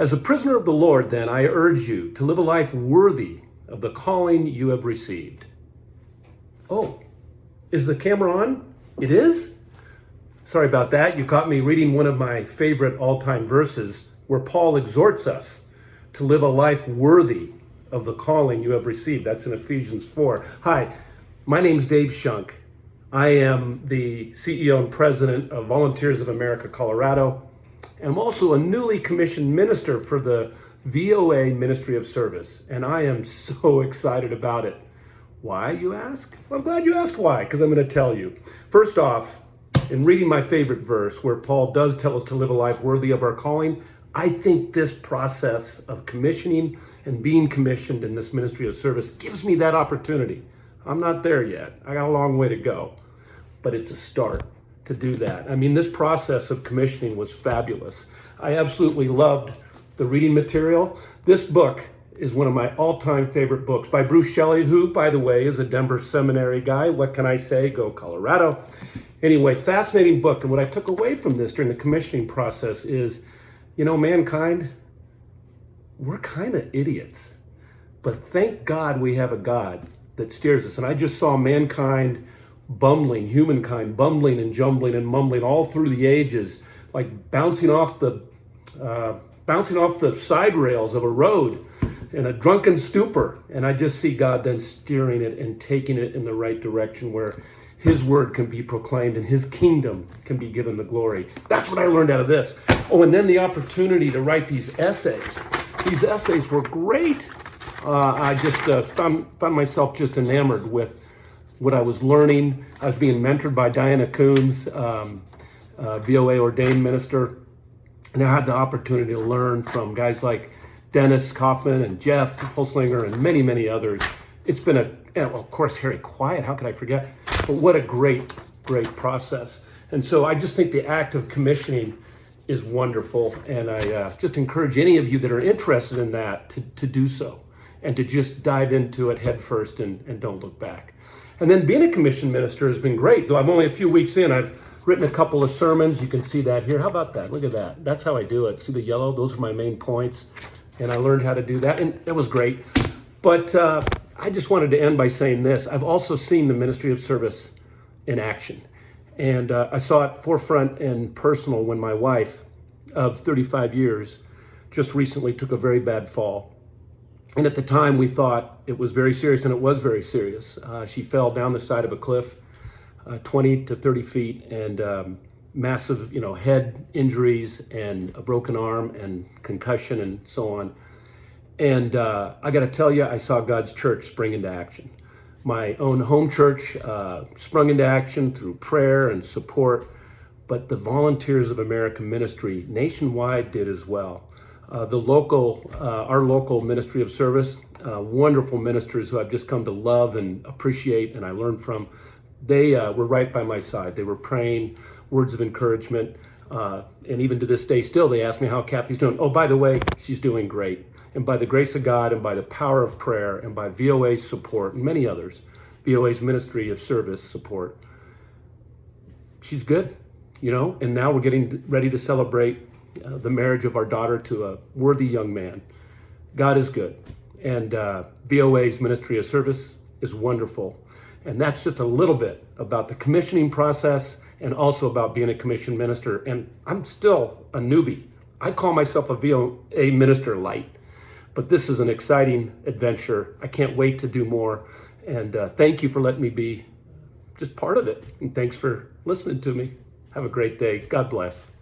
As a prisoner of the Lord, then, I urge you to live a life worthy of the calling you have received. Oh, is the camera on? It is? Sorry about that. You caught me reading one of my favorite all-time verses where Paul exhorts us to live a life worthy of the calling you have received. That's in Ephesians 4. Hi, my name's Dave Schunk. I am the CEO and president of Volunteers of America, Colorado. I'm also a newly commissioned minister for the VOA Ministry of Service, and I am so excited about it. Why, you ask? Well, I'm glad you asked why, because I'm going to tell you. First off, in reading my favorite verse, where Paul does tell us to live a life worthy of our calling, I think this process of commissioning and being commissioned in this ministry of service gives me that opportunity. I'm not there yet. I got a long way to go, but it's a start to do that. I mean, this process of commissioning was fabulous. I absolutely loved the reading material. This book is one of my all-time favorite books by Bruce Shelley, who, by the way, is a Denver Seminary guy. What can I say? Go Colorado. Anyway, fascinating book. And what I took away from this during the commissioning process is, you know, mankind, we're kind of idiots. But thank God we have a God that steers us. And I just saw mankind bumbling, humankind bumbling and jumbling and mumbling all through the ages, like bouncing off the side rails of a road in a drunken stupor. And I just see God then steering it and taking it in the right direction where his word can be proclaimed and his kingdom can be given the glory. That's what I learned out of this. Oh, and then the opportunity to write these essays. These essays were great. I just found myself just enamored with what I was learning. I was being mentored by Diana Coons, VOA ordained minister. And I had the opportunity to learn from guys like Dennis Kaufman and Jeff Holslinger and many, many others. It's been of course, Harry Quiet, how could I forget? But what a great, great process. And so I just think the act of commissioning is wonderful. And I just encourage any of you that are interested in that to do so and to just dive into it head first and don't look back. And then being a commissioned minister has been great. Though I'm only a few weeks in, I've written a couple of sermons. You can see that here. How about that? Look at that. That's how I do it. See the yellow? Those are my main points. And I learned how to do that. And it was great. But I just wanted to end by saying this. I've also seen the ministry of service in action. And I saw it forefront and personal when my wife of 35 years just recently took a very bad fall. And at the time we thought it was very serious, and it was very serious. She fell down the side of a cliff, 20 to 30 feet, and massive, head injuries and a broken arm and concussion and so on. And I got to tell you, I saw God's church spring into action. My own home church sprung into action through prayer and support, but the Volunteers of America ministry nationwide did as well. Our local ministry of service, wonderful ministers who I've just come to love and appreciate and I learned from, they were right by my side. They were praying words of encouragement. And even to this day still, they ask me how Kathy's doing. Oh, by the way, she's doing great. And by the grace of God and by the power of prayer and by VOA's support and many others, VOA's ministry of service support, she's good, and now we're getting ready to celebrate the marriage of our daughter to a worthy young man. God is good. And VOA's ministry of service is wonderful. And that's just a little bit about the commissioning process and also about being a commissioned minister. And I'm still a newbie. I call myself a VOA minister light. But this is an exciting adventure. I can't wait to do more. And thank you for letting me be just part of it. And thanks for listening to me. Have a great day. God bless.